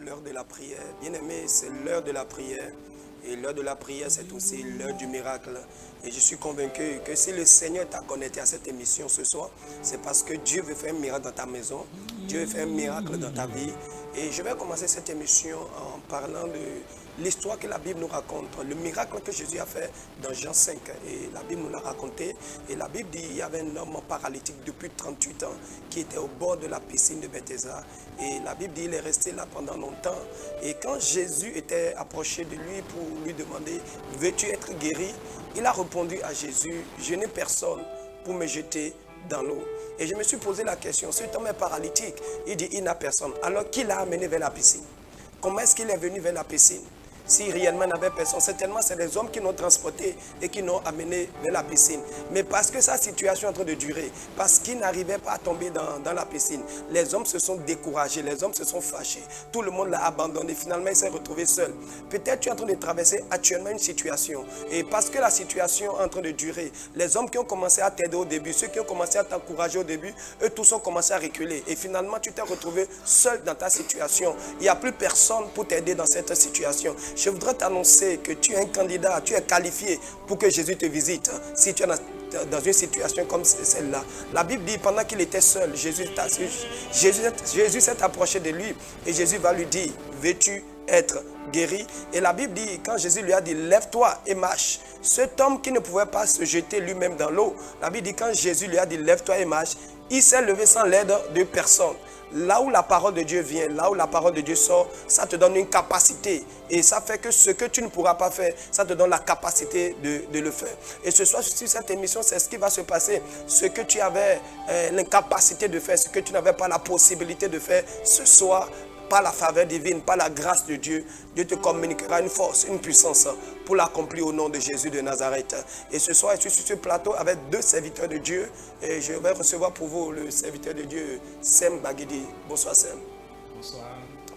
l'heure de la prière. Bien-aimé, c'est l'heure de la prière. Et l'heure de la prière, c'est aussi l'heure du miracle. Et je suis convaincu que si le Seigneur t'a connecté à cette émission ce soir, c'est parce que Dieu veut faire un miracle dans ta maison. Dieu veut faire un miracle dans ta vie. Et je vais commencer cette émission en parlant de l'histoire que la Bible nous raconte. Le miracle que Jésus a fait dans Jean 5. Et la Bible nous l'a raconté. Et la Bible dit qu'il y avait un homme paralytique depuis 38 ans qui était au bord de la piscine de Bethesda. Et la Bible dit qu'il est resté là pendant longtemps. Et quand Jésus était approché de lui pour lui demander « Veux-tu être guéri ?» Il a répondu à Jésus « Je n'ai personne pour me jeter dans l'eau. » Et je me suis posé la question, cet homme est paralytique. Il dit « Il n'a personne. » Alors qui l'a amené vers la piscine? Comment est-ce qu'il est venu vers la piscine? Si réellement il n'avait personne, certainement c'est les hommes qui l'ont transporté et qui l'ont amené vers la piscine. Mais parce que sa situation est en train de durer, parce qu'il n'arrivait pas à tomber dans la piscine, les hommes se sont découragés, les hommes se sont fâchés. Tout le monde l'a abandonné. Finalement, il s'est retrouvé seul. Peut-être tu es en train de traverser actuellement une situation. Et parce que la situation est en train de durer, les hommes qui ont commencé à t'aider au début, ceux qui ont commencé à t'encourager au début, eux tous ont commencé à reculer. Et finalement, tu t'es retrouvé seul dans ta situation. Il n'y a plus personne pour t'aider dans cette situation. Je voudrais t'annoncer que tu es un candidat, tu es qualifié pour que Jésus te visite. Si tu es dans une situation comme celle-là. La Bible dit, pendant qu'il était seul, Jésus s'est approché de lui et Jésus va lui dire, veux-tu être guéri? Et la Bible dit, quand Jésus lui a dit, lève-toi et marche. Cet homme qui ne pouvait pas se jeter lui-même dans l'eau, la Bible dit, quand Jésus lui a dit, lève-toi et marche, il s'est levé sans l'aide de personne. Là où la parole de Dieu vient, là où la parole de Dieu sort, ça te donne une capacité. Et ça fait que ce que tu ne pourras pas faire, ça te donne la capacité de le faire. Et ce soir, sur cette émission, c'est ce qui va se passer. Ce que tu avais l'incapacité de faire, ce que tu n'avais pas la possibilité de faire, ce soir, par la faveur divine, par la grâce de Dieu, Dieu te communiquera une force, une puissance pour l'accomplir au nom de Jésus de Nazareth. Et ce soir, je suis sur ce plateau avec deux serviteurs de Dieu. Et je vais recevoir pour vous le serviteur de Dieu, Sem Bagidi. Bonsoir Sem. Bonsoir.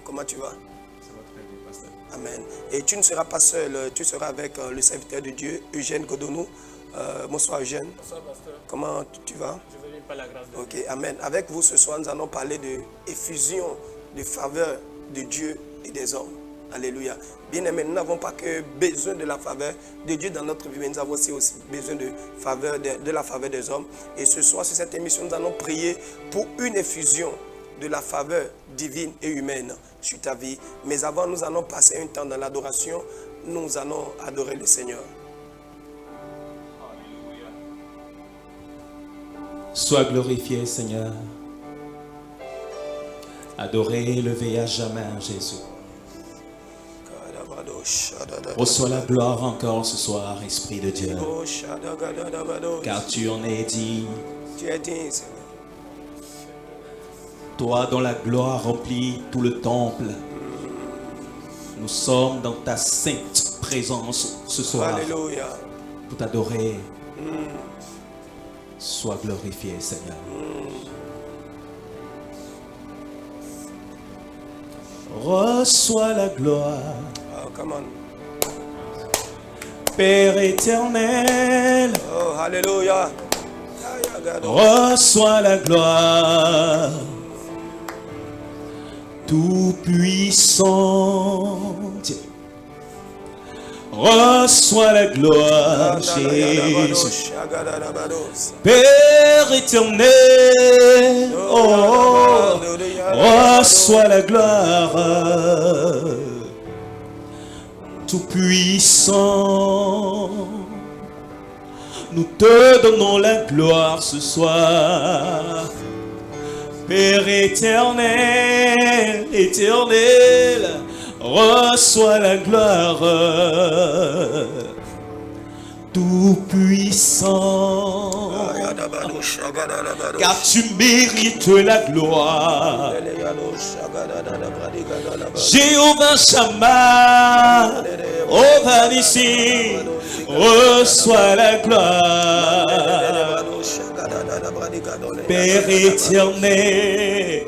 Comment tu vas? Ça va très bien, pasteur. Amen. Et tu ne seras pas seul, tu seras avec le serviteur de Dieu, Eugène Godonou. Bonsoir Eugène. Bonsoir pasteur. Comment tu vas? Je vais bien par la grâce de Ok, Dieu. amen. Avec vous ce soir, nous allons parler de effusion de faveur de Dieu et des hommes. Alléluia. Bien aimé, nous n'avons pas que besoin de la faveur de Dieu dans notre vie, mais nous avons aussi besoin de la faveur des hommes. Et ce soir, sur cette émission, nous allons prier pour une effusion de la faveur divine et humaine sur ta vie. Mais avant, nous allons passer un temps dans l'adoration. Nous allons adorer le Seigneur. Sois glorifié, Seigneur. Adoré, élevé à jamais, Jésus. Reçois la gloire encore ce soir, Esprit de Dieu. Car tu en es digne. Tu es digne, Seigneur. Toi dont la gloire remplit tout le temple. Nous sommes dans ta sainte présence ce soir. Alléluia. Pour t'adorer. Sois glorifié, Seigneur. Reçois la gloire. Oh, come on. Père éternel. Oh, alléluia. Reçois la gloire. Tout puissant. Reçois la gloire, Jésus. Père éternel, oh, reçois la gloire. Tout puissant, nous te donnons la gloire ce soir. Père éternel, éternel, reçois la gloire. Tout puissant, car tu mérites la gloire. Jéhovah Shammah, Ova Nissi, reçois la gloire. Père éternel,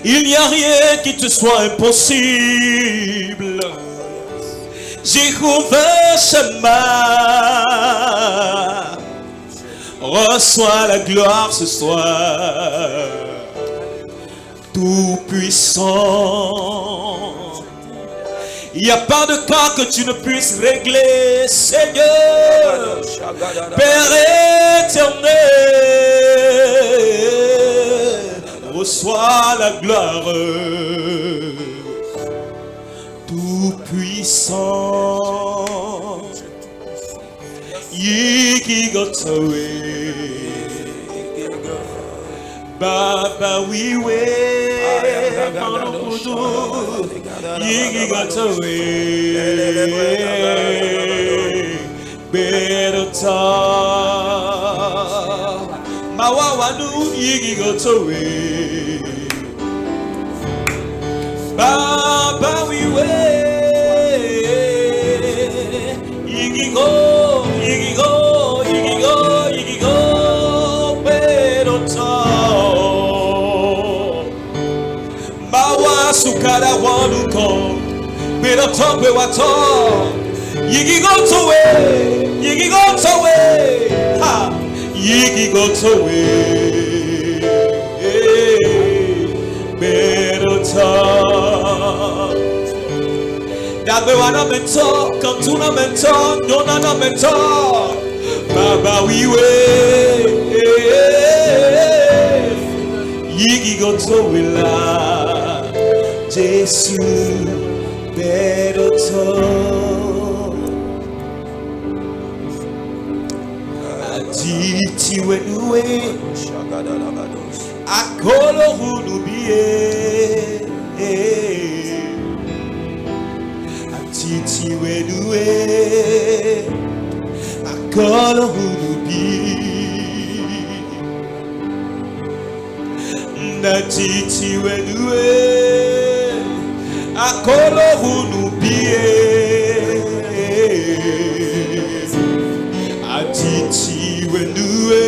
il n'y a rien qui te soit impossible. Jéhovah Shammah, reçois la gloire ce soir. Tout-puissant. Il n'y a pas de cas que tu ne puisses régler, Seigneur. Père éternel, reçois la gloire. Tout-puissant, Yiki Gotowe, Baba Wiwe, Manukudu, Yiki Gotowe, Berota, Mawawanu, Yiki Gotowe, Baba Wiwe, Yigigo, Yigigo, Yigigo, Yigigo, Berota, Mawa Sukara Wanuko, Berota Bewato, Yigigo Towe, Yigigo Towe, Ha, Yigigo Towe, Berota. Dagbe wana mento, kantuna mento, nona mento, Baba wiwe, Yigi goto wila, Jesu beroto, Aditi wenuwe, Akolo hunubie. Titi wenue akolo hunubi na titi wenue akolo hunubi a titi wenue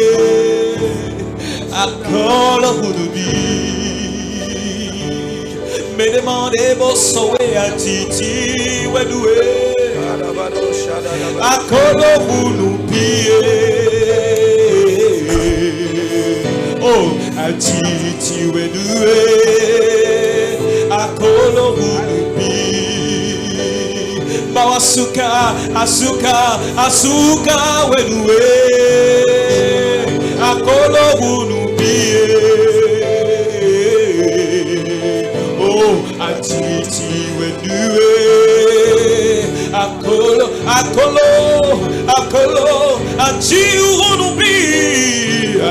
akolo hunubi. Me demandez vos sauver à Titi Wedoué à Kolo vous oh à Titi Wedoué à Kolo vous Mawasuka Asuka Asuka Wedoué à Kolo vous Atiti wenue akolo akolo akolo ati urubi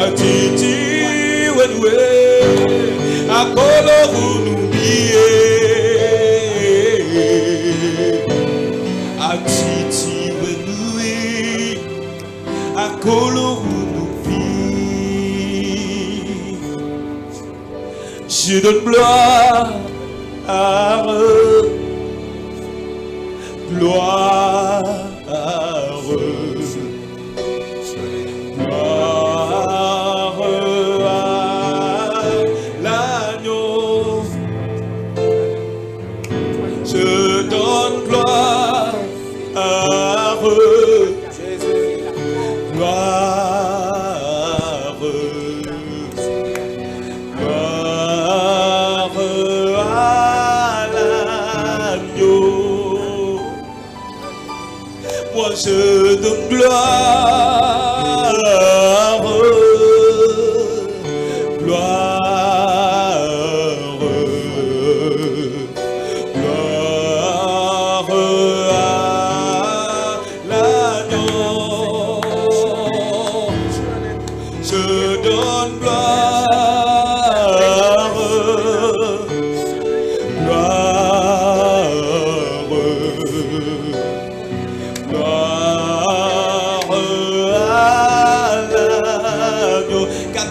atiti wenue akolo urubi atiti wenue akolo urubi. Je donne gloire, gloire, gloire à l'agneau. Je donne gloire, je donne gloire, gloire, gloire à l'agneau. Je donne gloire,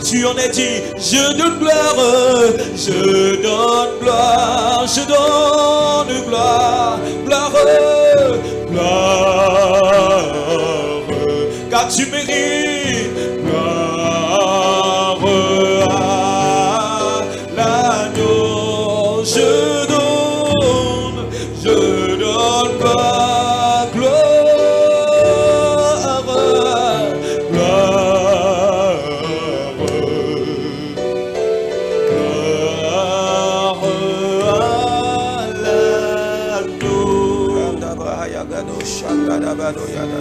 tu en es dit, je donne gloire, je donne gloire, je donne gloire, gloire, gloire, car tu mérites, gloire à l'agneau, je donne gloire, gloire, gloire. veux te dire que je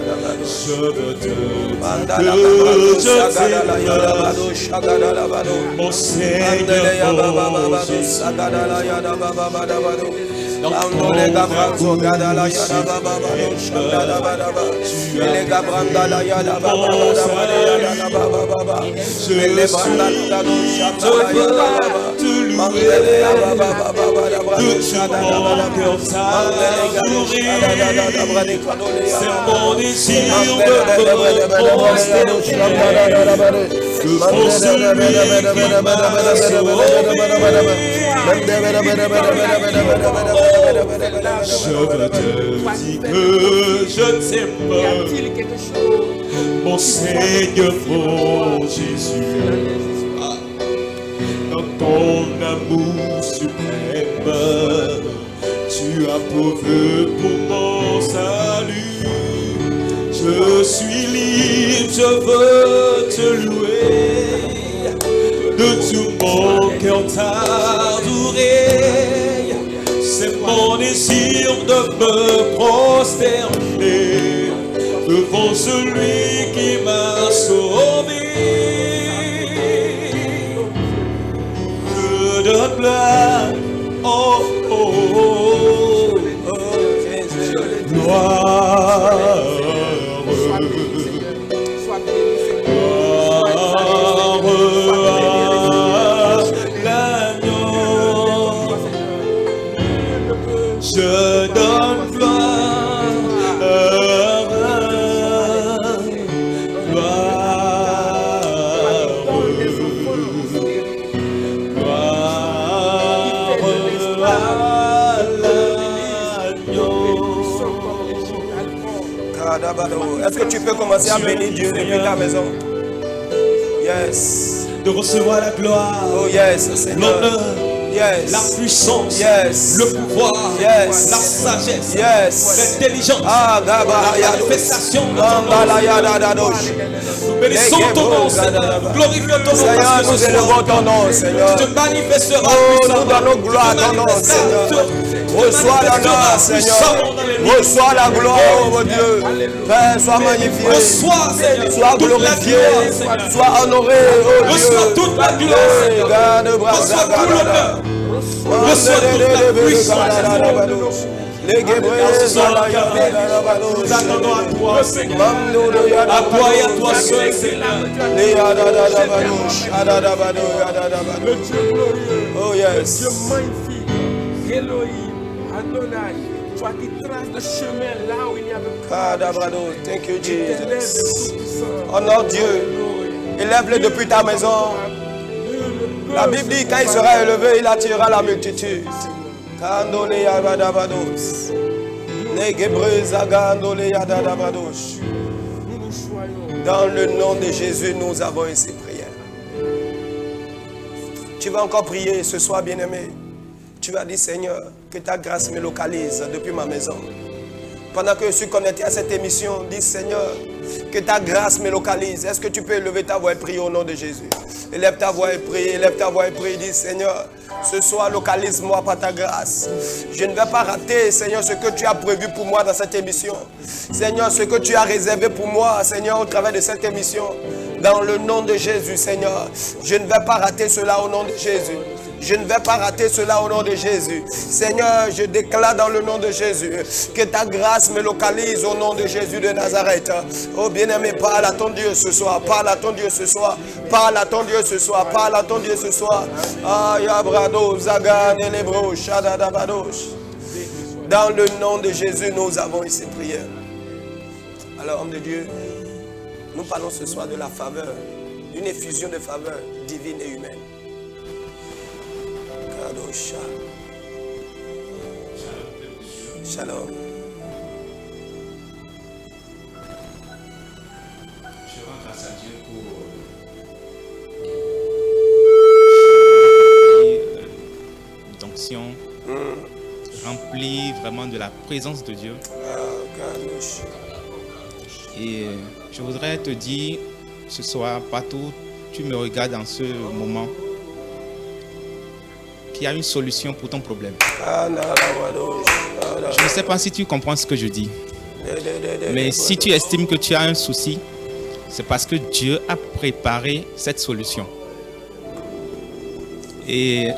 t'aime, mon Seigneur, mon Jésus. Dans ton amour c'est mon désir de me prosterner devant celui qui m'a sauvé. Je veux te dire que je t'aime, mon Seigneur, mon Jésus. Dans ton amour suprême, tu as prouvé pour mon salut. Je suis libre, je veux te louer, de tout mon cœur t'adorer. C'est mon désir de me prosterner devant celui qui m'a sauvé. Je donne gloire, oh, oh, oh, oh, gloire. Je donne gloire, Est-ce que tu peux commencer à bénir Dieu depuis ta maison? Yes. De recevoir la gloire, oh yes, Seigneur. L'honneur, yes, la puissance, yes, le pouvoir, yes, la sagesse, yes, l'intelligence, la manifestation de ton nom. Nous bénissons ton nom, Seigneur. Glorifions ton nom, Seigneur, parce que nous ce soir, élevons ton nom, Seigneur. tu te manifesteras Oh, nous puissamment. donnons gloire à ton nom, Seigneur. Reçois l'honneur, Seigneur. Reçois la gloire, oh mon Dieu. Père, sois magnifié. Reçois, Seigneur, Sois toute la glorifié. gloire, Seigneur. Sois honoré, oh Dieu. Reçois toute la gloire, Seigneur. Reçois tout l'honneur. Reçois toute la puissance. Nous attendons à toi, Seigneur. À toi et à toi seul, Seigneur. Le Dieu glorieux, oh yes, Dieu magnifique, Elohim, Adonai, toi qui traces le chemin là où il n'y avait pas. Thank you, Jesus. Honore Dieu. Élève-le depuis ta maison. La Bible dit quand il sera élevé, il attirera la multitude. Dans le nom de Jésus, nous avons ici prié. Tu vas encore prier ce soir, bien-aimé. Tu vas dire, Seigneur, que ta grâce me localise depuis ma maison. Pendant que je suis connecté à cette émission, dis, Seigneur, que ta grâce me localise. Est-ce que tu peux élever ta voix et prier au nom de Jésus? Élève ta voix et prie, élève ta voix et prie. Dis, Seigneur, ce soir, localise-moi par ta grâce. Je ne vais pas rater, Seigneur, ce que tu as prévu pour moi dans cette émission. Seigneur, ce que tu as réservé pour moi, Seigneur, au travers de cette émission. Dans le nom de Jésus, Seigneur, je ne vais pas rater cela au nom de Jésus. Je ne vais pas rater cela au nom de Jésus. Seigneur, je déclare dans le nom de Jésus que ta grâce me localise au nom de Jésus de Nazareth. Oh bien-aimé, parle à ton Dieu ce soir. Parle à ton Dieu ce soir. Parle à ton Dieu ce soir. Parle à ton Dieu ce soir. Dans le nom de Jésus, nous avons ici prié. Alors, homme de Dieu, nous parlons ce soir de la faveur, d'une effusion de faveur divine et humaine. Shalom. Je rends grâce à Dieu pour l'onction remplie vraiment de la présence de Dieu. Et je voudrais te dire ce soir, partout où tu me regardes en ce moment, qu'il y a une solution pour ton problème. Je ne sais pas si tu comprends ce que je dis. Mais si tu estimes que tu as un souci, c'est parce que Dieu a préparé cette solution. Et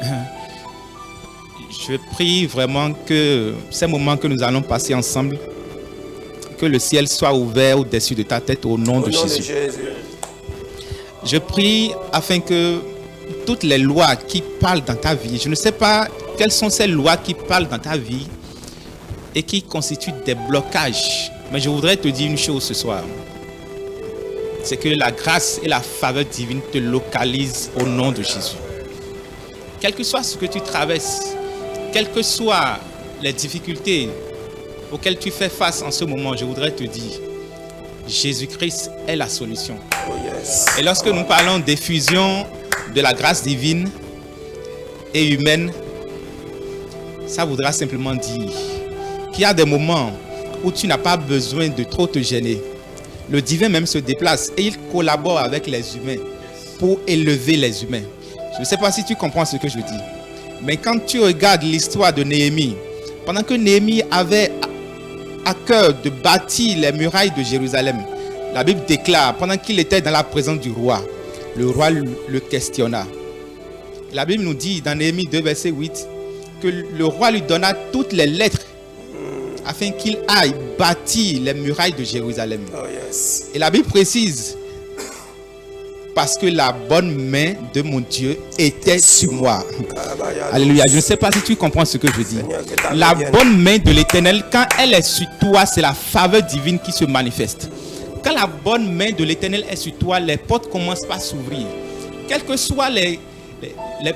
je prie vraiment que ces moments que nous allons passer ensemble, que le ciel soit ouvert au-dessus de ta tête au nom de Jésus. Je prie afin que toutes les lois qui parlent dans ta vie, je ne sais pas quelles sont ces lois qui parlent dans ta vie et qui constituent des blocages, mais je voudrais te dire une chose ce soir. C'est que la grâce et la faveur divine te localisent au nom de Jésus. Quel que soit ce que tu traverses, quelles que soient les difficultés auxquelles tu fais face en ce moment, je voudrais te dire, Jésus-Christ est la solution. Et lorsque nous parlons d'effusion de la grâce divine et humaine, ça voudra simplement dire qu'il y a des moments où tu n'as pas besoin de trop te gêner. Le divin même se déplace et il collabore avec les humains pour élever les humains. Je ne sais pas si tu comprends ce que je dis. Mais quand tu regardes l'histoire de Néhémie, pendant que Néhémie avait à cœur de bâtir les murailles de Jérusalem, la Bible déclare, pendant qu'il était dans la présence du roi, le roi le questionna. La Bible nous dit dans Néhémie 2, verset 8, que le roi lui donna toutes les lettres afin qu'il aille bâtir les murailles de Jérusalem. Et la Bible précise, parce que la bonne main de mon Dieu était sur moi. Alléluia. Je ne sais pas si tu comprends ce que je dis. La bonne main de l'Éternel, quand elle est sur toi, c'est la faveur divine qui se manifeste. Quand la bonne main de l'Éternel est sur toi, les portes commencent par s'ouvrir. Quels que soient les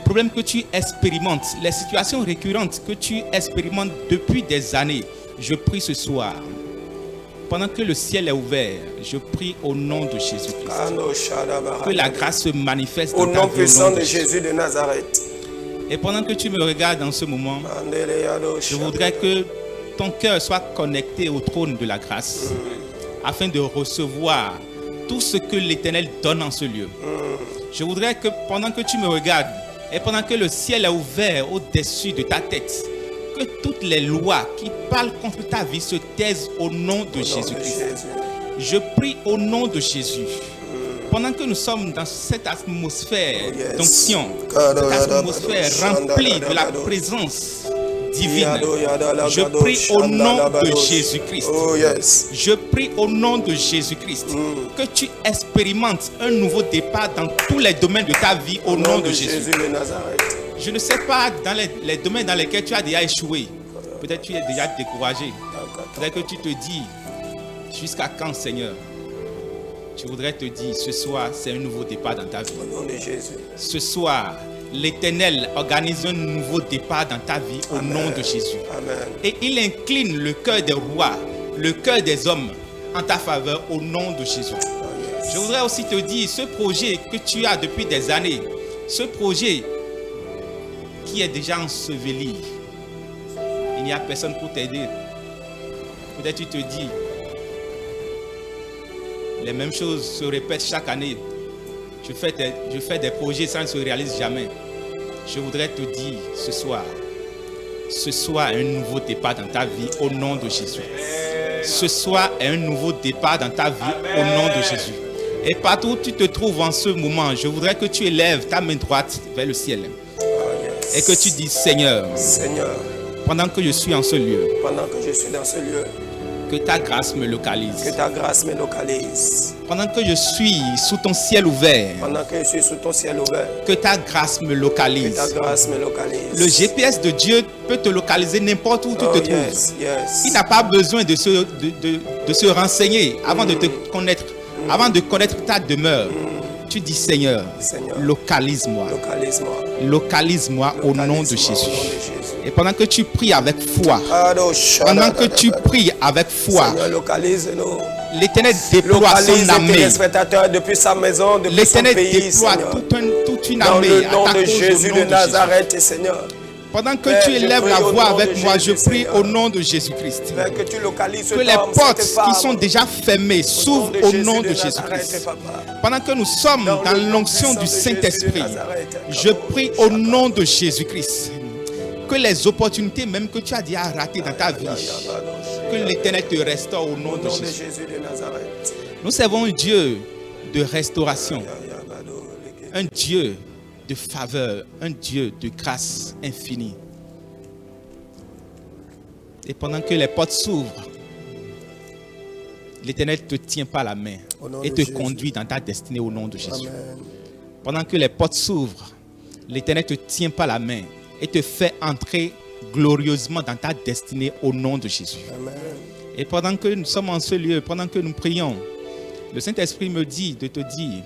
problèmes que tu expérimentes, les situations récurrentes que tu expérimentes depuis des années, je prie ce soir, pendant que le ciel est ouvert, je prie au nom de Jésus-Christ, que la grâce se manifeste au nom puissant de Jésus de Nazareth. Et pendant que tu me regardes en ce moment, je voudrais que ton cœur soit connecté au trône de la grâce, afin de recevoir tout ce que l'Éternel donne en ce lieu. Je voudrais que pendant que tu me regardes, et pendant que le ciel est ouvert au-dessus de ta tête, que toutes les lois qui parlent contre ta vie se taisent au nom de Jésus-Christ. Je prie au nom de Jésus. Pendant que nous sommes dans cette atmosphère d'onction, cette atmosphère remplie de la présence divine, je prie au nom de Jésus-Christ. Je prie au nom de Jésus-Christ que tu expérimentes un nouveau départ dans tous les domaines de ta vie au nom de Jésus. Je ne sais pas dans les domaines dans lesquels tu as déjà échoué. Peut-être tu es déjà découragé. Peut-être que tu te dis, jusqu'à quand, Seigneur? Je voudrais te dire, ce soir, c'est un nouveau départ dans ta vie. Au nom de Jésus. Ce soir, l'Éternel organise un nouveau départ dans ta vie au nom de Jésus. Amen. Et il incline le cœur des rois, le cœur des hommes en ta faveur au nom de Jésus. Je voudrais aussi te dire, ce projet que tu as depuis des années, ce projet qui est déjà enseveli, il n'y a personne pour t'aider. Peut-être tu te dis, les mêmes choses se répètent chaque année. Je fais des projets, ça ne se réalise jamais. Je voudrais te dire ce soir est un nouveau départ dans ta vie au nom de Jésus. Ce soir est un nouveau départ dans ta vie au nom de Jésus. Et partout où tu te trouves en ce moment, je voudrais que tu élèves ta main droite vers le ciel. Et que tu dis, Seigneur, pendant que je suis en ce lieu, que ta grâce me localise. Que ta grâce me localise. Pendant que je suis sous ton ciel ouvert. Pendant que je suis sous ton ciel ouvert. Que ta grâce me localise. Que ta grâce me localise. Le GPS de Dieu peut te localiser n'importe où tu te trouves. Il n'a pas besoin de se renseigner avant de te connaître, avant de connaître ta demeure. Tu dis, Seigneur, localise-moi. Localise-moi au nom de Jésus. Et pendant que tu pries avec foi, l'Éternel déploie son armée. Depuis sa maison, depuis son pays, déploie toute une armée. Dans le nom de Jésus de Nazareth, Seigneur. Pendant que tu élèves la voix avec moi, je prie au nom de Jésus-Christ. Que les portes qui sont déjà fermées s'ouvrent au nom de Jésus-Christ. Pendant que nous sommes dans l'onction du Saint-Esprit, je prie au nom de Jésus-Christ. Que les opportunités même que tu as déjà ratées dans ta vie, que l'Éternel te restaure au nom de Jésus. de Nazareth. Nous servons un Dieu de restauration, un Dieu de faveur, un Dieu de grâce infinie. Et pendant que les portes s'ouvrent, l'Éternel te tient par la main et te conduit dans ta destinée au nom de Jésus. Amen. Pendant que les portes s'ouvrent, l'Éternel te tient par la main et te fait entrer glorieusement dans ta destinée au nom de Jésus. Amen. Et pendant que nous sommes en ce lieu, pendant que nous prions, le Saint-Esprit me dit de te dire: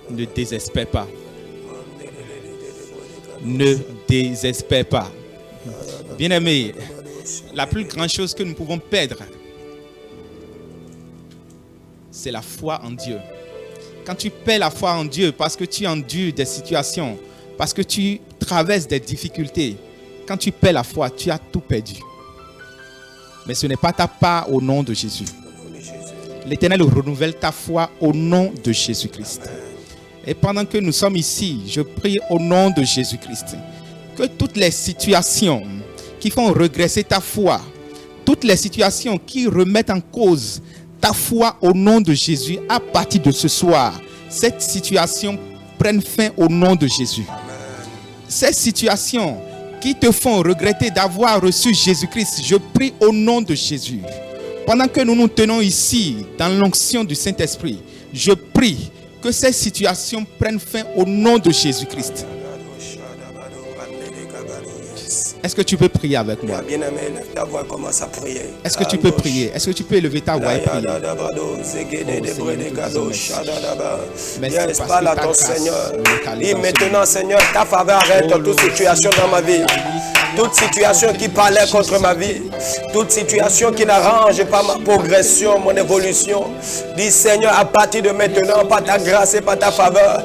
ne désespère pas. Ne désespère pas. Bien-aimé, la plus grande chose que nous pouvons perdre, c'est la foi en Dieu. Quand tu perds la foi en Dieu parce que tu endures des situations, parce que tu traverses des difficultés, quand tu perds la foi, tu as tout perdu. Mais ce n'est pas ta part au nom de Jésus. L'Éternel renouvelle ta foi au nom de Jésus-Christ. Et pendant que nous sommes ici, je prie au nom de Jésus-Christ que toutes les situations qui font regresser ta foi, toutes les situations qui remettent en cause ta foi au nom de Jésus, à partir de ce soir, cette situation prenne fin au nom de Jésus. Ces situations qui te font regretter d'avoir reçu Jésus-Christ, je prie au nom de Jésus. Pendant que nous nous tenons ici, dans l'onction du Saint-Esprit, je prie que ces situations prennent fin au nom de Jésus-Christ. Est-ce que tu peux prier avec moi? Bien-aimé, lève ta voix, commence à prier. Est-ce que tu peux prier? Est-ce que tu peux élever ta voix et prier? Yes, parle à ton Seigneur. Dis maintenant, Seigneur, ta faveur arrête toute situation dans ma vie. Toute situation qui parlait contre ma vie. Toute situation qui n'arrange pas ma progression, mon évolution. Dis, Seigneur, à partir de maintenant, par ta grâce et par ta faveur,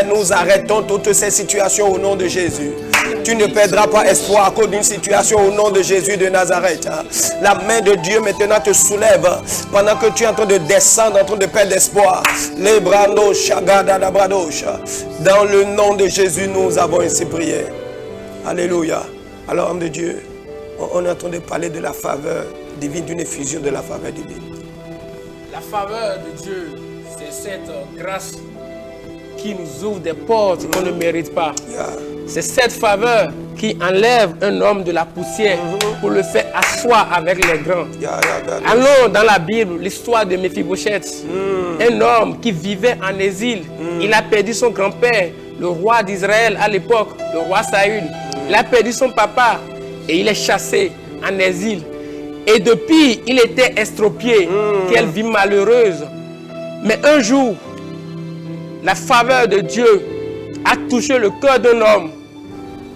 nous arrêtons toutes ces situations au nom de Jésus. Tu ne perdras pas espoir à cause d'une situation au nom de Jésus de Nazareth. La main de Dieu maintenant te soulève pendant que tu es en train de descendre, en train de perdre espoir. Dans le nom de Jésus, nous avons ainsi prié. Alléluia. Alors, homme de Dieu, on est en train de parler de la faveur divine, d'une effusion de la faveur divine. La faveur de Dieu, c'est cette grâce qui nous ouvre des portes qu'on ne mérite pas. C'est cette faveur qui enlève un homme de la poussière pour le faire asseoir avec les grands. Allons dans la Bible, l'histoire de Méphibosheth. Un homme qui vivait en exil. Il a perdu son grand-père, le roi d'Israël à l'époque, le roi Saül. Il a perdu son papa et il est chassé en exil. Et depuis, il était estropié. Quelle vie malheureuse. Mais un jour, la faveur de Dieu a touché le cœur d'un homme.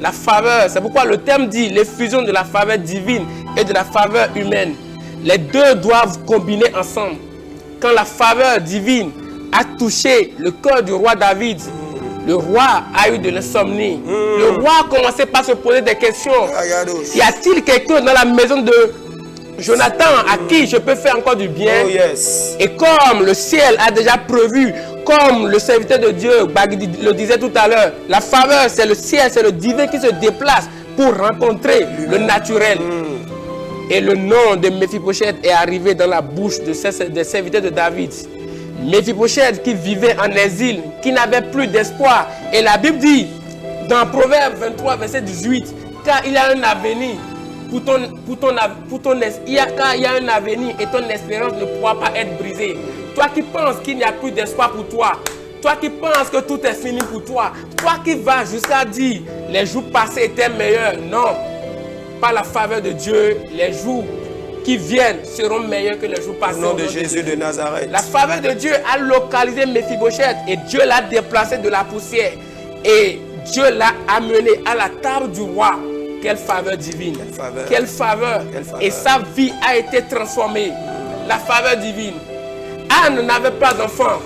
La faveur, c'est pourquoi le terme dit l'effusion de la faveur divine et de la faveur humaine. Les deux doivent combiner ensemble. Quand la faveur divine a touché le cœur du roi David, le roi a eu de l'insomnie. Le roi a commencé par se poser des questions. Y a-t-il quelqu'un dans la maison de Jonathan à qui je peux faire encore du bien? Et comme le ciel a déjà prévu, comme le serviteur de Dieu le disait tout à l'heure, la faveur, c'est le ciel, c'est le divin qui se déplace pour rencontrer le naturel. Et le nom de Méphibosheth est arrivé dans la bouche des serviteurs de David. Méphibosheth qui vivait en exil, qui n'avait plus d'espoir. Et la Bible dit, dans Proverbe 23, verset 18, car il y a un avenir car il y a un avenir et ton espérance ne pourra pas être brisée. Toi qui penses qu'il n'y a plus d'espoir pour toi, toi qui penses que tout est fini pour toi, toi qui vas jusqu'à dire les jours passés étaient meilleurs. Non, par la faveur de Dieu, les jours qui viennent seront meilleurs que les jours passés. Au nom de Jésus de Nazareth. La faveur de Dieu a localisé Méphibosheth et Dieu l'a déplacé de la poussière. Et Dieu l'a amené à la table du roi. Quelle faveur divine. Quelle faveur. Et sa vie a été transformée. La faveur divine. Anne n'avait pas d'enfant.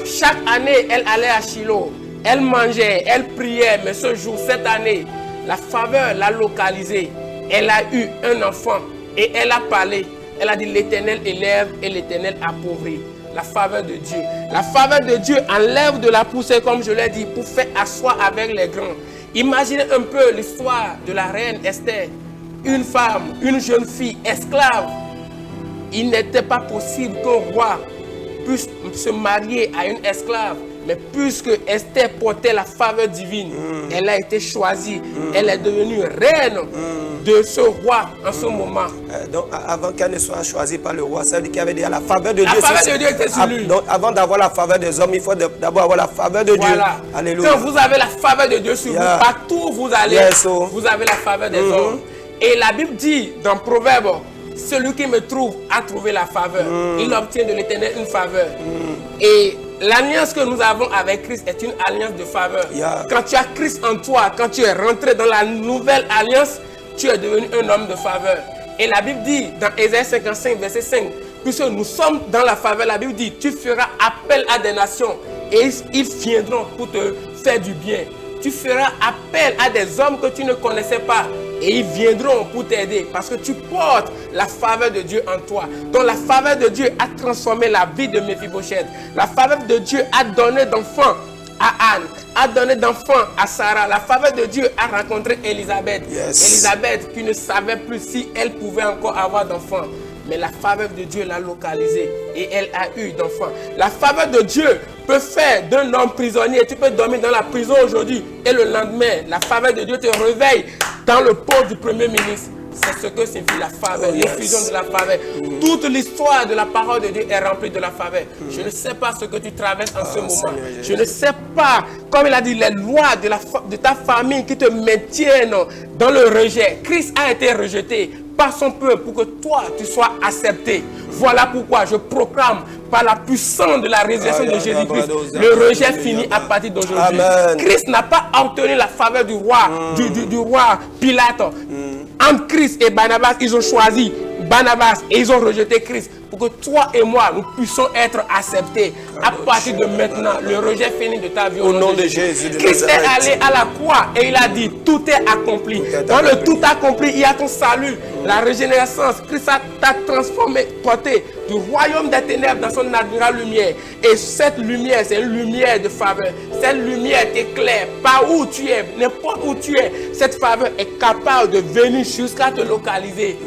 Chaque année, elle allait à Shiloh. Elle mangeait, elle priait. Mais ce jour, cette année, la faveur l'a localisée. Elle a eu un enfant. Et elle a parlé. Elle a dit l'Éternel élève et l'Éternel appauvrit. la faveur de Dieu. La faveur de Dieu enlève de la poussière, comme je l'ai dit, pour faire asseoir avec les grands. Imaginez un peu l'histoire de la reine Esther. Une femme, une jeune fille, esclave. Il n'était pas possible qu'un roi puisse se marier à une esclave. Mais puisque Esther portait la faveur divine, elle a été choisie. Elle est devenue reine de ce roi en ce moment. Donc avant qu'elle ne soit choisie par le roi, ça veut dire qu'il y avait déjà la faveur de Dieu. La faveur de Dieu était sur lui. Donc avant d'avoir la faveur des hommes, il faut d'abord avoir la faveur de Dieu. Alléluia. Quand vous avez la faveur de Dieu sur vous, partout où vous allez, vous avez la faveur des hommes. Et la Bible dit dans Proverbe, celui qui me trouve a trouvé la faveur. Il obtient de l'Éternel une faveur. Et l'alliance que nous avons avec Christ est une alliance de faveur. Quand tu as Christ en toi, quand tu es rentré dans la nouvelle alliance, tu es devenu un homme de faveur. Et la Bible dit dans Ésaïe 55, verset 5, puisque nous sommes dans la faveur, la Bible dit, tu feras appel à des nations et ils viendront pour te faire du bien. Tu feras appel à des hommes que tu ne connaissais pas et ils viendront pour t'aider parce que tu portes la faveur de Dieu en toi. Donc la faveur de Dieu a transformé la vie de Méphibosheth. La faveur de Dieu a donné d'enfants à Anne, a donné d'enfants à Sarah. La faveur de Dieu a rencontré Élisabeth. Élisabeth qui ne savait plus si elle pouvait encore avoir d'enfants. Mais la faveur de Dieu l'a localisée et elle a eu d'enfants. La faveur de Dieu peut faire d'un homme prisonnier. Tu peux dormir dans la prison aujourd'hui et le lendemain, la faveur de Dieu te réveille dans le pot du Premier ministre. C'est ce que signifie la faveur, l'effusion de la faveur. Toute l'histoire de la parole de Dieu est remplie de la faveur. Je ne sais pas ce que tu traverses en ce moment. Je ne sais pas, comme il a dit, les lois de ta famille qui te maintiennent dans le rejet. Christ a été rejeté par son peuple pour que toi, tu sois accepté. Voilà pourquoi je proclame par la puissance de la résurrection de Jésus-Christ, le rejet finit à partir d'aujourd'hui. Christ n'a pas obtenu la faveur du roi, du roi Pilate. Entre Christ et Barnabas, ils ont choisi Barnabas et ils ont rejeté Christ pour que toi et moi, nous puissions être acceptés. À partir de maintenant, le rejet finit de ta vie au nom de Jésus. Christ est allé à la croix et il a dit, tout est accompli. Dans le tout accompli, il y a ton salut, la régénération. Christ t'a transformé, porté du royaume des ténèbres dans son admirable lumière. Et cette lumière, c'est une lumière de faveur. Cette lumière t'éclaire par où tu es, n'importe où tu es. Cette faveur est capable de venir jusqu'à te localiser.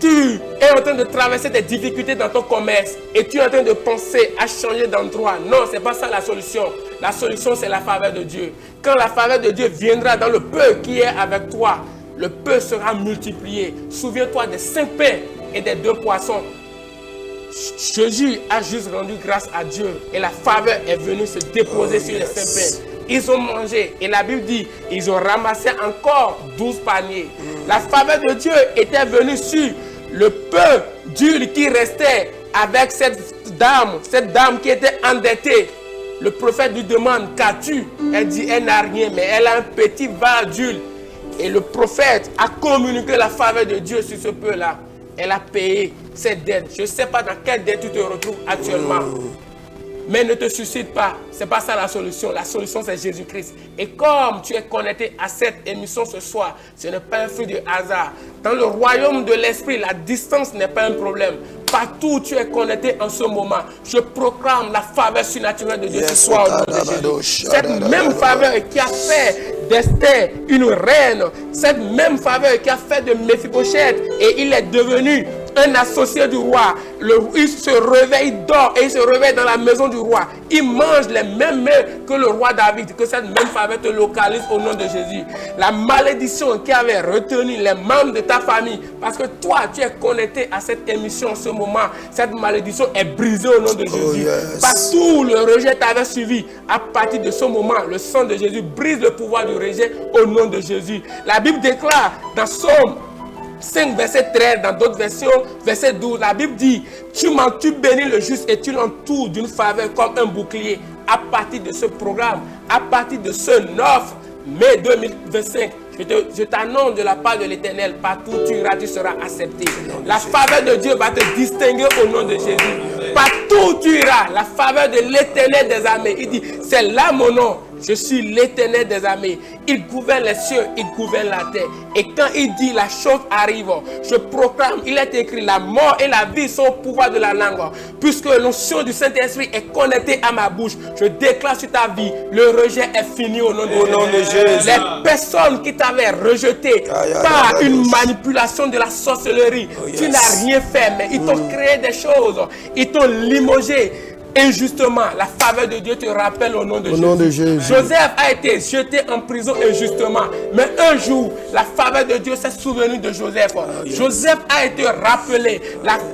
Tu es en train de traverser des difficultés dans ton commerce et tu es en train de penser à changer d'endroit. Non, ce n'est pas ça la solution. La solution, c'est la faveur de Dieu. Quand la faveur de Dieu viendra dans le peu qui est avec toi, le peu sera multiplié. Souviens-toi des 5 pains et des 2 poissons. Jésus a juste rendu grâce à Dieu et la faveur est venue se déposer sur les 5 pains. Ils ont mangé et la Bible dit, ils ont ramassé encore 12 paniers. La faveur de Dieu était venue sur le peu d'huile qui restait avec cette dame qui était endettée. Le prophète lui demande, qu'as-tu? Elle dit, elle n'a rien, mais elle a un petit verre d'huile. Et le prophète a communiqué la faveur de Dieu sur ce peu-là. Elle a payé cette dette. Je ne sais pas dans quelle dette tu te retrouves actuellement. Mais ne te suscite pas. Ce n'est pas ça la solution. La solution, c'est Jésus-Christ. Et comme tu es connecté à cette émission ce soir, ce n'est pas un fruit de hasard. Dans le royaume de l'esprit, la distance n'est pas un problème. Partout où tu es connecté en ce moment, je proclame la faveur surnaturelle de Dieu ce soir au nom de Jésus. Cette même faveur qui a fait d'Esther une reine, cette même faveur qui a fait de Méphibosheth et il est devenu un associé du roi. Il se réveille, il dort et il se réveille dans la maison du roi. Il mange les mêmes mets que le roi David. Que cette même faveur te localise au nom de Jésus. La malédiction qui avait retenu les membres de ta famille, parce que toi tu es connecté à cette émission en ce moment, cette malédiction est brisée au nom de Jésus. Partout où le rejet t'avait suivi, à partir de ce moment, le sang de Jésus brise le pouvoir du rejet au nom de Jésus. La Bible déclare dans Psaume 5, verset 13, dans d'autres versions, verset 12, la Bible dit, tu bénis le juste et tu l'entoures d'une faveur comme un bouclier. À partir de ce programme, à partir de ce 9 mai 2025, je t'annonce de la part de l'Éternel, partout où tu iras, tu seras accepté. La faveur de Dieu va te distinguer au nom de Jésus. Partout où tu iras, la faveur de l'Éternel des armées, il dit, c'est là mon nom, je suis l'Éternel des armées. Il gouverne les cieux, il gouverne la terre. Et quand il dit la chose arrive, je proclame, il est écrit, la mort et la vie sont au pouvoir de la langue. Puisque l'onction du Saint-Esprit est connectée à ma bouche, je déclare sur ta vie, le rejet est fini au nom de Jésus. Les personnes qui t'avaient rejeté par une manipulation de la sorcellerie, tu n'as rien fait, mais ils t'ont créé des choses, ils t'ont limogé injustement. La faveur de Dieu te rappelle au nom de Jésus. Joseph a été jeté en prison injustement, mais un jour, la faveur de Dieu s'est souvenue de Joseph. Joseph a été rappelé.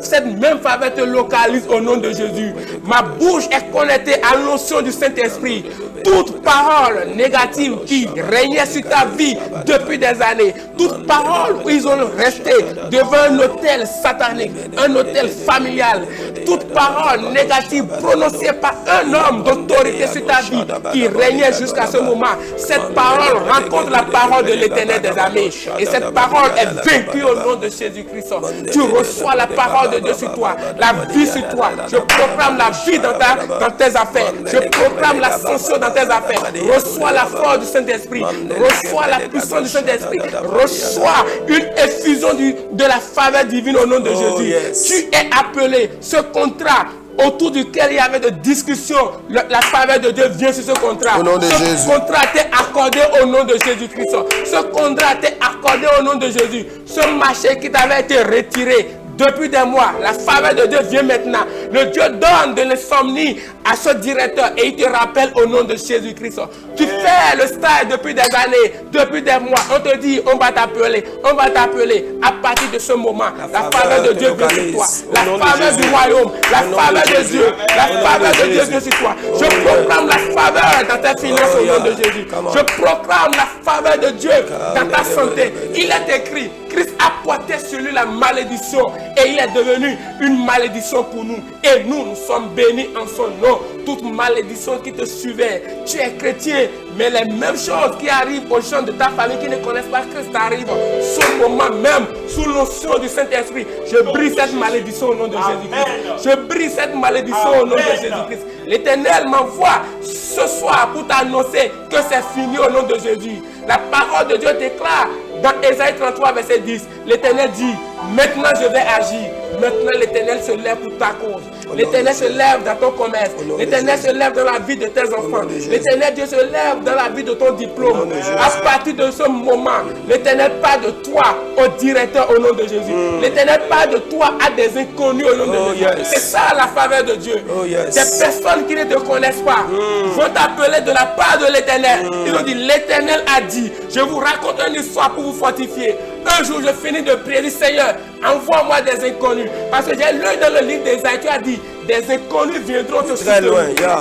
Cette même faveur te localise au nom de Jésus. Ma bouche est connectée à l'onction du Saint-Esprit. Toute parole négative qui régnait sur ta vie depuis des années, toute parole où ils ont resté devant un autel satanique, un autel familial, toute parole négative prononcée par un homme d'autorité sur ta vie qui régnait jusqu'à ce moment, cette parole rencontre la parole de l'Éternel des armées. Et cette parole est vaincue au nom de Jésus-Christ. Tu reçois la parole de Dieu sur toi, la vie sur toi. Je proclame la vie dans tes affaires. Je proclame l'ascension dans tes affaires. Reçois la force du Saint-Esprit. Reçois la puissance du Saint-Esprit. Reçois une effusion de la faveur divine au nom de Jésus. Tu es appelé. Ce contrat autour duquel il y avait de discussions, la faveur de Dieu vient sur ce contrat. Ce contrat t'est accordé au nom de Jésus-Christ. Ce contrat t'est accordé au nom de Jésus. Ce marché qui t'avait été retiré depuis des mois, la faveur de Dieu vient maintenant. Le Dieu donne de l'insomnie à ce directeur et il te rappelle au nom de Jésus-Christ. Tu fais le stage depuis des années, depuis des mois. On te dit, on va t'appeler, on va t'appeler. À partir de ce moment, la faveur de Dieu vient sur toi. La faveur du royaume, la faveur de Dieu, la faveur de Dieu vient sur toi. Je proclame la faveur dans tes finances au nom de Jésus. Je proclame la faveur de Dieu dans ta santé. Il est écrit, Christ a porté sur lui la malédiction et il est devenu une malédiction pour nous. Et nous sommes bénis en son nom. Toute malédiction qui te suivait, tu es chrétien, mais les mêmes choses qui arrivent aux gens de ta famille qui ne connaissent pas Christ arrivent. Ce moment même, sous l'onction du Saint-Esprit, je brise cette malédiction au nom de Jésus-Christ. Je brise cette malédiction au nom de Jésus-Christ. L'Éternel m'envoie ce soir pour t'annoncer que c'est fini au nom de Jésus. La parole de Dieu déclare dans Ésaïe 33, verset 10, l'Éternel dit, maintenant je vais agir. Maintenant l'Éternel se lève pour ta cause. L'Éternel se lève dans ton commerce. L'Éternel se lève dans la vie de tes enfants. L'Éternel Dieu se lève dans la vie de ton diplôme. À partir de ce moment, l'Éternel parle de toi au directeur au nom de Jésus. L'Éternel parle de toi à des inconnus au nom de Jésus. C'est ça la faveur de Dieu. Des personnes qui ne te connaissent pas vont t'appeler de la part de l'Éternel. Ils ont dit, l'Éternel a dit, je vous raconte une histoire pour vous fortifier. Un jour, je finis de prier, dit, Seigneur, envoie-moi des inconnus. Parce que j'ai lu dans le livre d'Ésaïe, tu as dit, des inconnus viendront te soutenir.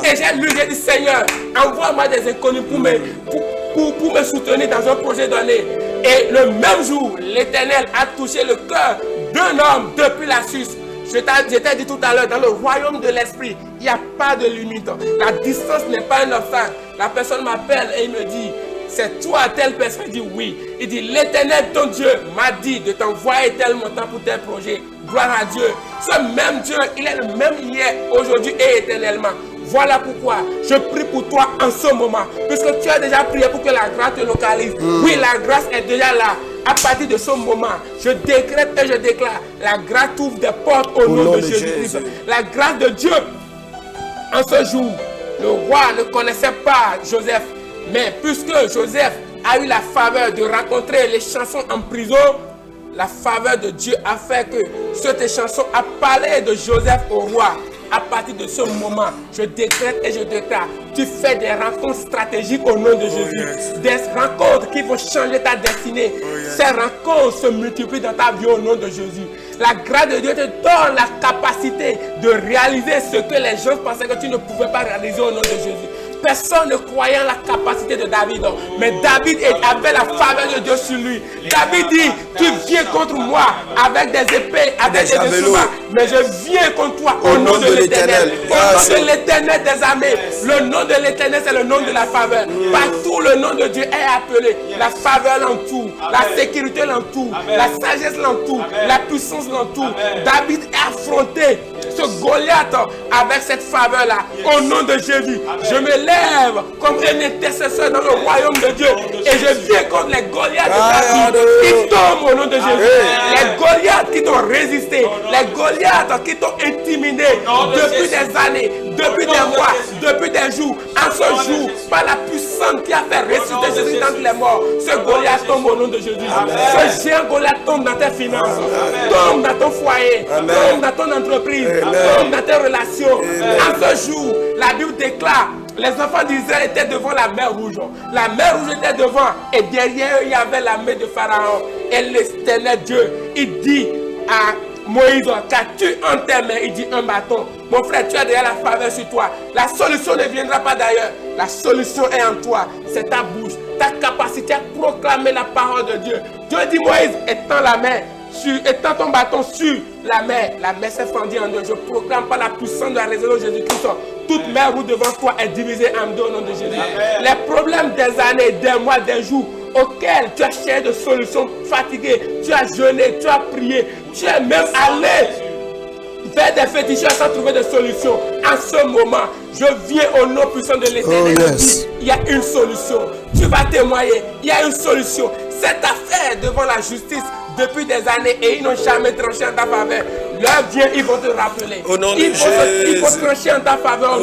Et j'ai lu, j'ai dit, Seigneur, envoie-moi des inconnus pour me soutenir dans un projet donné. Et le même jour, l'Éternel a touché le cœur d'un homme depuis la Suisse. Je t'ai dit tout à l'heure, dans le royaume de l'esprit, il n'y a pas de limite. La distance n'est pas un obstacle. La personne m'appelle et il me dit, c'est toi telle personne? Il dit oui. Il dit, l'Éternel ton Dieu m'a dit de t'envoyer tel montant pour tel projet. Gloire à Dieu. Ce même Dieu, il est le même hier, aujourd'hui et éternellement. Voilà pourquoi je prie pour toi en ce moment. Puisque tu as déjà prié pour que la grâce te localise. Oui, la grâce est déjà là. À partir de ce moment, je décrète et je déclare, la grâce ouvre des portes au nom de Jésus-Christ. La grâce de Dieu. En ce jour, le roi ne connaissait pas Joseph. Mais puisque Joseph a eu la faveur de rencontrer les chansons en prison, la faveur de Dieu a fait que cette chanson a parlé de Joseph au roi. À partir de ce moment, je décrète et je déclare, tu fais des rencontres stratégiques au nom de Jésus. Des rencontres qui vont changer ta destinée. Ces rencontres se multiplient dans ta vie au nom de Jésus. La grâce de Dieu te donne la capacité de réaliser ce que les gens pensaient que tu ne pouvais pas réaliser au nom de Jésus. Personne ne croyait en la capacité de David. Mais David avait la faveur de Dieu sur lui. David dit, tu viens contre moi avec des épées, avec des instruments. Mais je viens contre toi au nom de l'Éternel. Au nom de l'Éternel des armées. Le nom de l'Éternel, c'est le nom de la faveur. Partout le nom de Dieu est appelé. La faveur l'entoure. La sécurité l'entoure. La sagesse l'entoure. La puissance l'entoure. David est affronté ce Goliath avec cette faveur-là. Au nom de Jésus, je me lève comme un intercesseur dans le royaume de Dieu. Et je viens contre les Goliaths de ta vie qui tombent au nom de Jésus. Les Goliaths qui t'ont résisté, les Goliaths qui t'ont intimidé depuis des années, depuis des mois, depuis des jours. En ce jour, par la puissance qui a fait ressusciter Jésus d'entre les morts, ce Goliath tombe au nom de Jésus. Ce géant Goliath tombe dans tes finances, tombe dans ton foyer, tombe dans ton entreprise, tombe dans tes relations. En ce jour, la Bible déclare, les enfants d'Israël étaient devant la mer rouge. La mer rouge était devant et derrière eux, il y avait la main de Pharaon. Et l'Éternel Dieu, il dit à Moïse, qu'as-tu en tes mains? Il dit un bâton. Mon frère, tu as déjà la faveur sur toi. La solution ne viendra pas d'ailleurs. La solution est en toi. C'est ta bouche, ta capacité à proclamer la parole de Dieu. Dieu dit, Moïse, étends la main. Étends ton bâton sur la mer. La mer s'est fendue en deux. Je proclame par la puissance de la résurrection de Jésus-Christ. Toute mer roue devant toi est divisée en deux au nom de Jésus. Amen. Les problèmes des années, des mois, des jours auxquels tu as cherché de solutions, fatigué, tu as jeûné, tu as prié, tu es même allé vers des féticheurs sans trouver de solution. En ce moment, je viens au nom puissant de l'Éternel. Il y a une solution. Tu vas témoigner. Il y a une solution. Cette affaire devant la justice depuis des années et ils n'ont jamais tranché en ta faveur. L'heure vient, ils vont te rappeler. Il faut trancher en ta faveur.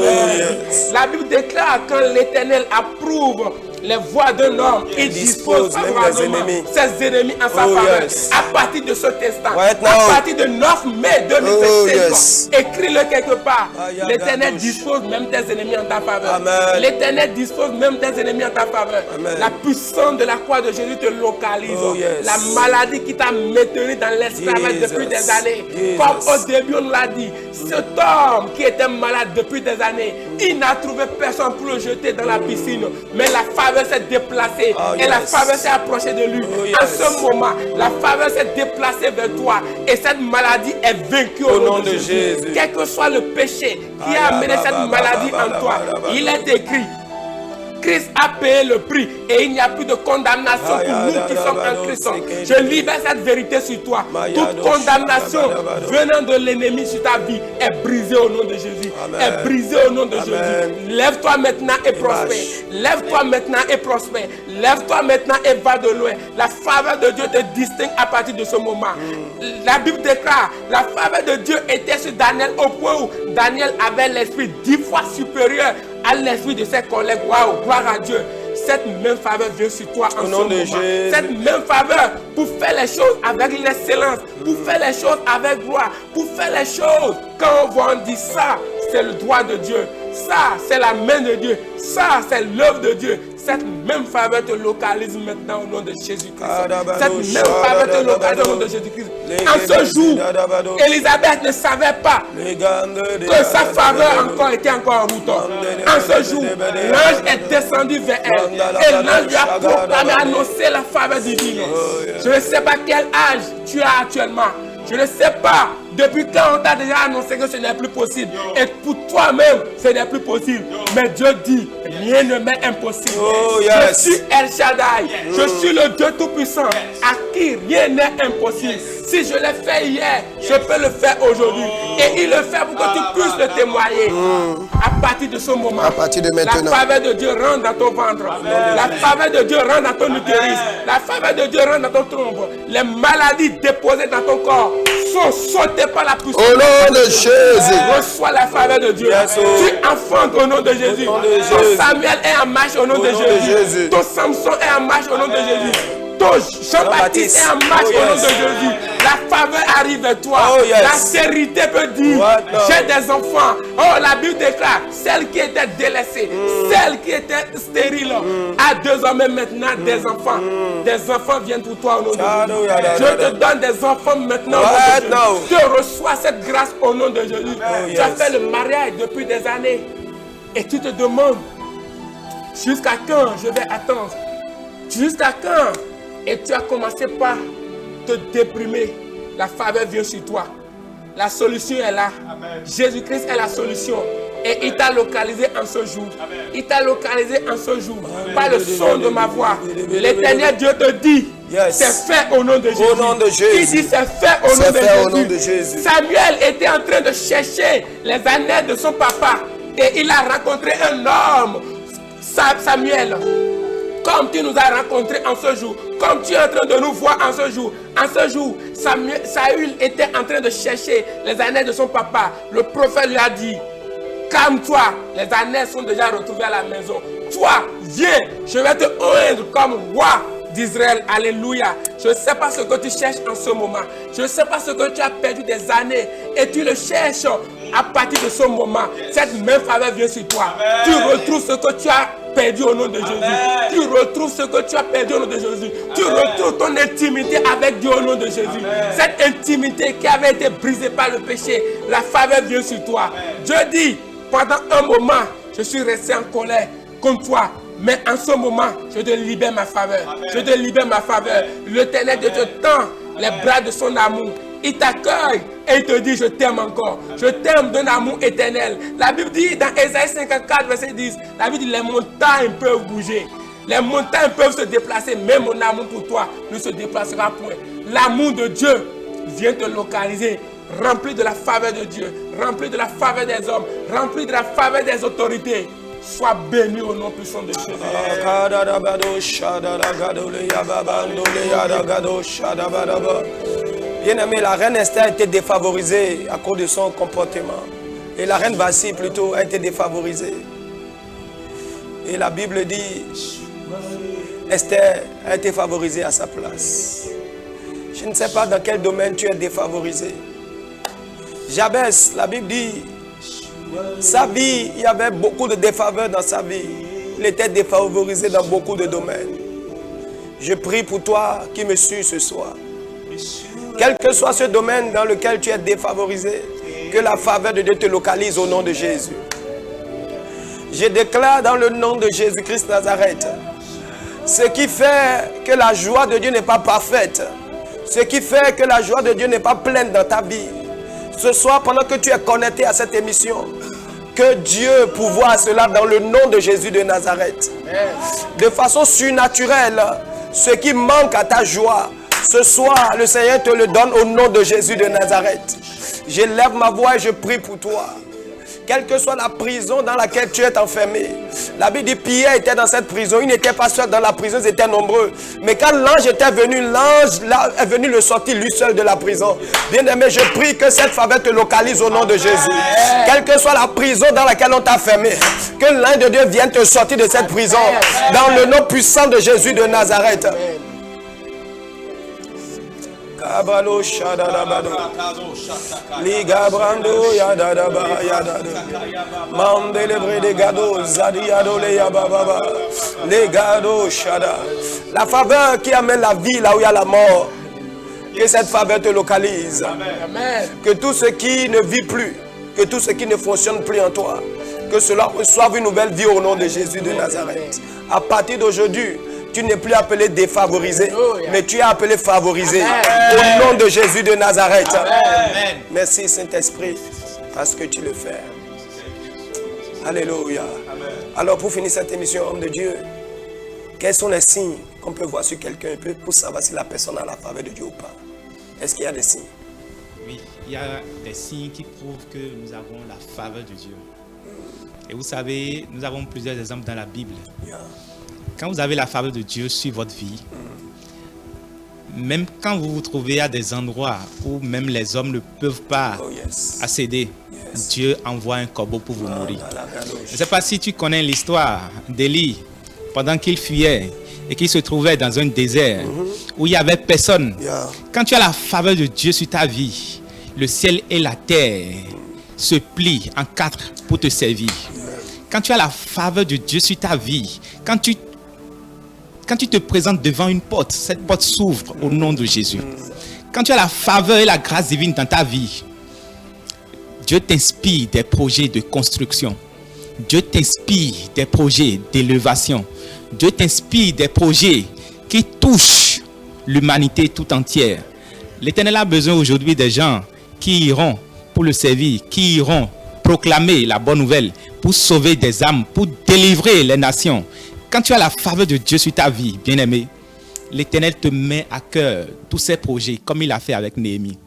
La Bible déclare quand l'Éternel approuve les voies d'un homme, il dispose ses ennemis en sa faveur. À partir de ce testin, à partir de 9 mai 2016, écris-le quelque part. L'Éternel dispose même tes ennemis en ta faveur. L'Éternel dispose même tes ennemis en ta faveur. La puissance de la croix de Jésus te localise. La maladie qui t'a maintenu dans l'esclavage depuis des années. Comme au début on l'a dit, cet homme qui était malade depuis des années, il n'a trouvé personne pour le jeter dans la piscine. Mais la faveur s'est déplacée et la faveur s'est approchée de lui. En ce moment, la faveur s'est déplacée vers toi et cette maladie est vaincue au nom de Jésus. Quel que soit le péché qui a amené cette maladie en toi, il est écrit. Christ a payé le prix et il n'y a plus de condamnation pour nous qui sommes en Christ. Je libère cette vérité sur toi. Toute condamnation venant de l'ennemi sur ta vie est brisée au nom de Jésus. Est brisée au nom de Jésus. Lève-toi maintenant et prospère. Lève-toi maintenant et prospère. Lève-toi maintenant et va de loin. La faveur de Dieu te distingue à partir de ce moment. La Bible déclare, la faveur de Dieu était sur Daniel au point où Daniel avait l'esprit 10 fois supérieur à l'esprit de ses collègues. Waouh, gloire à Dieu. Cette même faveur vient sur toi en ce moment. Cette même faveur pour faire les choses avec l'excellence, pour faire les choses avec gloire, pour faire les choses. Quand on dit ça, c'est le droit de Dieu. Ça, c'est la main de Dieu. Ça, c'est l'œuvre de Dieu. Cette même faveur te localise maintenant au nom de Jésus-Christ. Cette même faveur te localise au nom de Jésus-Christ. En ce jour, Élisabeth ne savait pas que sa faveur était encore en route. En ce jour, l'ange est descendu vers elle. Et l'ange lui a proclamé, annoncé la faveur divine. Je ne sais pas quel âge tu as actuellement. Je ne sais pas depuis quand on t'a déjà annoncé que ce n'est plus possible. Et pour toi-même, ce n'est plus possible. Mais Dieu dit, rien ne m'est impossible. Je suis El Shaddai. Je suis le Dieu Tout-Puissant à qui rien n'est impossible. Si je l'ai fait hier, je peux le faire aujourd'hui. Et il le fait pour que tu puisses le témoigner. À partir de ce moment, à partir de maintenant, la faveur de Dieu rentre dans ton ventre. La faveur de Dieu rentre dans ton utérus. La faveur de Dieu rentre dans ton trompe. Les maladies déposées dans ton corps sont sautées par la puissance. Au nom de Jésus. Reçois la faveur de Dieu. Tu enfantes au nom de Jésus. Ton Samuel est en marche au nom de Jésus. Ton Samson est en marche au nom de Jésus. Ton Jean-Baptiste est en marche au nom de Jésus. La faveur arrive vers toi. La sérénité peut dire, j'ai des enfants. Oh, la Bible déclare, celle qui était délaissée, celle qui était stérile, a désormais maintenant des enfants. Des enfants viennent pour toi au nom de Jésus. Je te donne des enfants maintenant au nom de Jésus. Tu reçois cette grâce au nom de Jésus. Tu as fait le mariage depuis des années. Et tu te demandes, jusqu'à quand je vais attendre? Jusqu'à quand? Et tu as commencé par te déprimer. La faveur vient sur toi. La solution est là. Jésus-Christ est la solution. Et il t'a localisé en ce jour. Il t'a localisé en ce jour. Par le son de ma voix. L'Éternel Dieu te dit, Yes. C'est fait au nom de Jésus. Au nom de Jésus. Il dit c'est fait au C'est fait nom au nom de de Jésus. Jésus. Samuel était en train de chercher les années de son papa. Et il a rencontré un homme, Samuel. Comme tu nous as rencontrés en ce jour, comme tu es en train de nous voir en ce jour, Saül était en train de chercher les années de son papa. Le prophète lui a dit, calme-toi, les années sont déjà retrouvées à la maison. Toi, viens, je vais te oindre comme roi d'Israël. Alléluia. Je ne sais pas ce que tu cherches en ce moment. Je ne sais pas ce que tu as perdu des années et tu le cherches. À partir de ce moment, cette même faveur vient sur toi. Amen. Tu retrouves ce que tu as perdu au nom de Jésus. Amen. Tu retrouves ce que tu as perdu au nom de Jésus. Amen. Tu retrouves ton intimité avec Dieu au nom de Jésus. Amen. Cette intimité qui avait été brisée par le péché, la faveur vient sur toi. Amen. Dieu dit, pendant un moment, je suis resté en colère contre toi. Mais en ce moment, je te libère ma faveur. Amen. Je te libère ma faveur. L'Éternel Dieu te tend les bras de son amour. Il t'accueille et il te dit, je t'aime encore. Je t'aime d'un amour éternel. La Bible dit dans Ésaïe 54, verset 10, la Bible dit, les montagnes peuvent bouger. Les montagnes peuvent se déplacer, mais mon amour pour toi ne se déplacera point. L'amour de Dieu vient te localiser, rempli de la faveur de Dieu, rempli de la faveur des hommes, rempli de la faveur des autorités. Sois béni au nom puissant de Jésus. Bien-aimé, la reine Esther a été défavorisée à cause de son comportement. Et la reine Vasti plutôt a été défavorisée. Et la Bible dit, Esther a été favorisée à sa place. Je ne sais pas dans quel domaine tu es défavorisé. Jabès, la Bible dit, sa vie, il y avait beaucoup de défaveurs dans sa vie. Il était défavorisé dans beaucoup de domaines. Je prie pour toi qui me suis ce soir. Quel que soit ce domaine dans lequel tu es défavorisé, que la faveur de Dieu te localise au nom de Jésus. Je déclare dans le nom de Jésus-Christ Nazareth, ce qui fait que la joie de Dieu n'est pas parfaite, ce qui fait que la joie de Dieu n'est pas pleine dans ta vie, ce soir pendant que tu es connecté à cette émission, que Dieu pourvoie cela dans le nom de Jésus de Nazareth. De façon surnaturelle, ce qui manque à ta joie, ce soir, le Seigneur te le donne au nom de Jésus de Nazareth. Je lève ma voix et je prie pour toi. Quelle que soit la prison dans laquelle tu es enfermé. La Bible dit Pierre était dans cette prison. Il n'était pas seul dans la prison, ils étaient nombreux. Mais quand l'ange était venu, l'ange est venu le sortir lui seul de la prison. Bien-aimé, je prie que cette faveur te localise au nom de Jésus. Quelle que soit la prison dans laquelle on t'a fermé, que l'ange de Dieu vienne te sortir de cette prison. Dans le nom puissant de Jésus de Nazareth. Kabalo shadadabado Ligabrando yadadaba yadado Mandelebre de gado Zadiado le yababa Les gado shada. La faveur qui amène la vie là où il y a la mort, que cette faveur te localise. Amen. Que tout ce qui ne vit plus, que tout ce qui ne fonctionne plus en toi, que cela reçoive une nouvelle vie au nom de Jésus de Nazareth. À partir d'aujourd'hui, tu n'es plus appelé défavorisé, mais tu es appelé favorisé. Amen. Au nom de Jésus de Nazareth. Amen. Merci Saint-Esprit, parce que tu le fais. Alléluia. Amen. Alors pour finir cette émission, homme de Dieu, quels sont les signes qu'on peut voir sur quelqu'un pour savoir si la personne a la faveur de Dieu ou pas? Est-ce qu'il y a des signes? Oui, il y a des signes qui prouvent que nous avons la faveur de Dieu. Et vous savez, nous avons plusieurs exemples dans la Bible. Quand vous avez la faveur de Dieu sur votre vie, même quand vous vous trouvez à des endroits où même les hommes ne peuvent pas accéder, Dieu envoie un corbeau pour vous nourrir. Je ne sais pas si tu connais l'histoire d'Élie, pendant qu'il fuyait et qu'il se trouvait dans un désert où il n'y avait personne. Quand tu as la faveur de Dieu sur ta vie, le ciel et la terre se plient en quatre pour te servir. Quand tu as la faveur de Dieu sur ta vie, quand tu te présentes devant une porte, cette porte s'ouvre au nom de Jésus. Quand tu as la faveur et la grâce divine dans ta vie, Dieu t'inspire des projets de construction. Dieu t'inspire des projets d'élévation. Dieu t'inspire des projets qui touchent l'humanité tout entière. L'Éternel a besoin aujourd'hui des gens qui iront pour le servir, qui iront proclamer la bonne nouvelle, pour sauver des âmes, pour délivrer les nations. Quand tu as la faveur de Dieu sur ta vie, bien-aimé, l'Éternel te met à cœur tous ses projets, comme il a fait avec Néhémie.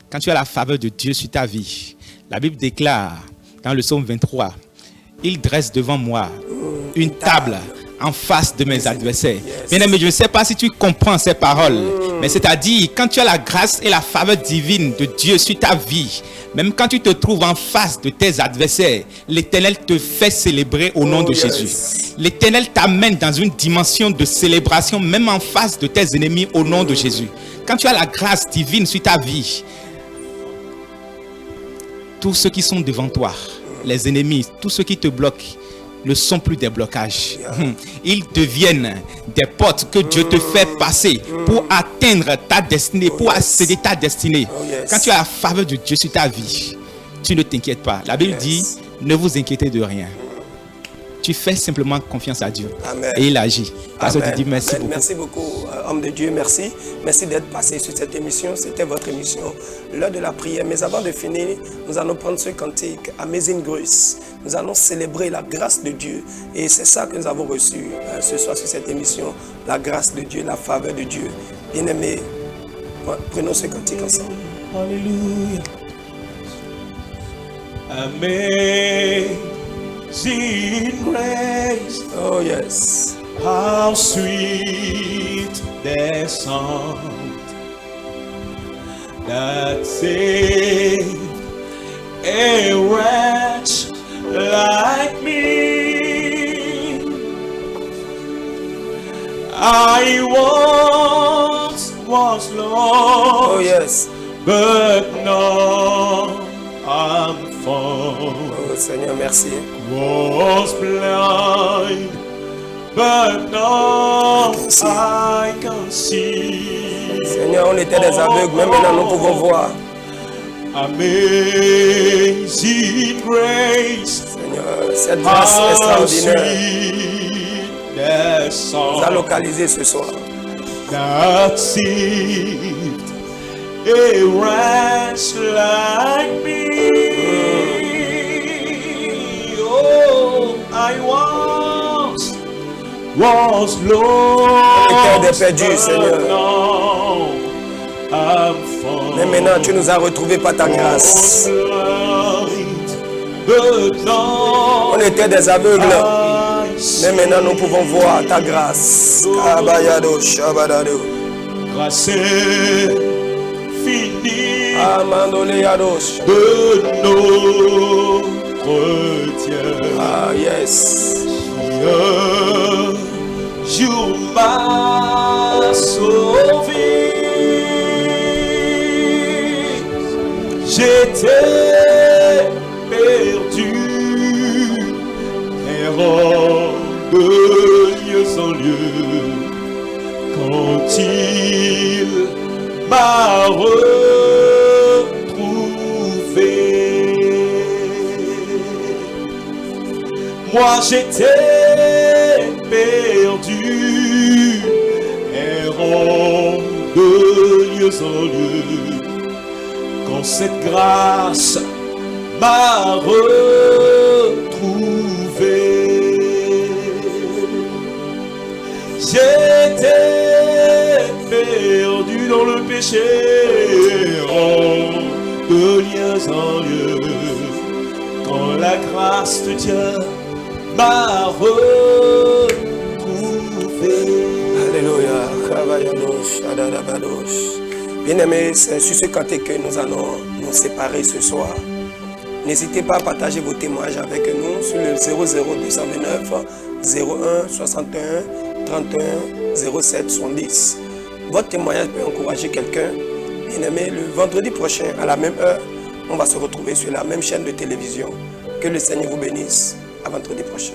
Quand tu as la faveur de Dieu sur ta vie, la Bible déclare dans le psaume 23, il dresse devant moi une table en face de mes adversaires. Bien-aimé, je ne sais pas si tu comprends ces paroles, mais c'est-à-dire, quand tu as la grâce et la faveur divine de Dieu sur ta vie, même quand tu te trouves en face de tes adversaires, l'Éternel te fait célébrer au nom de Jésus. L'Éternel t'amène dans une dimension de célébration, même en face de tes ennemis, au nom de Jésus. Quand tu as la grâce divine sur ta vie, tous ceux qui sont devant toi, les ennemis, tous ceux qui te bloquent, ne sont plus des blocages. Ils deviennent des portes que Dieu te fait passer pour atteindre ta destinée, pour accéder ta destinée. Quand tu as la faveur de Dieu sur ta vie, tu ne t'inquiètes pas. La Bible dit, ne vous inquiétez de rien. Tu fais simplement confiance à Dieu. Amen. Et il agit. Pasteur Didier, merci beaucoup. Merci beaucoup, homme de Dieu. Merci. Merci d'être passé sur cette émission. C'était votre émission, l'heure de la prière. Mais avant de finir, nous allons prendre ce cantique, Amazing Grace. Nous allons célébrer la grâce de Dieu. Et c'est ça que nous avons reçu ce soir sur cette émission. La grâce de Dieu, la faveur de Dieu. Bien-aimés, prenons ce cantique ensemble. Alléluia. Amen. Amazing grace, oh yes, how sweet the sound that saved a wretch like me. I once was lost, oh yes, but now I'm found. Oh Seigneur, merci. Was blind, but now I can see. Seigneur, on était des aveugles, mais maintenant nous pouvons voir. Amazing grace, Seigneur, cette grâce extraordinaire nous a localisé ce soir. That saved a wretch like me. I was lost, des perdus, Seigneur. Mais maintenant, tu nous as retrouvés par ta grâce. On était des aveugles, mais maintenant nous pouvons voir ta grâce. Grâce finie de Dieu. Ah yes. Jour m'a sauvé. J'étais perdu, errant de lieu en lieu, quand il m'a retrouvé. Moi j'étais perdu, errant de lieu en lieu, quand cette grâce m'a retrouvé. J'étais perdu dans le péché, errant de lieu en lieu, quand la grâce de Dieu m'a retrouvé. Alléluia. Bien-aimés, c'est sur ce cantique que nous allons nous séparer ce soir. N'hésitez pas à partager vos témoignages avec nous sur le 00229 01 61 31 07 70. Votre témoignage peut encourager quelqu'un. Bien-aimés, le vendredi prochain, à la même heure, on va se retrouver sur la même chaîne de télévision. Que le Seigneur vous bénisse. À vendredi prochain.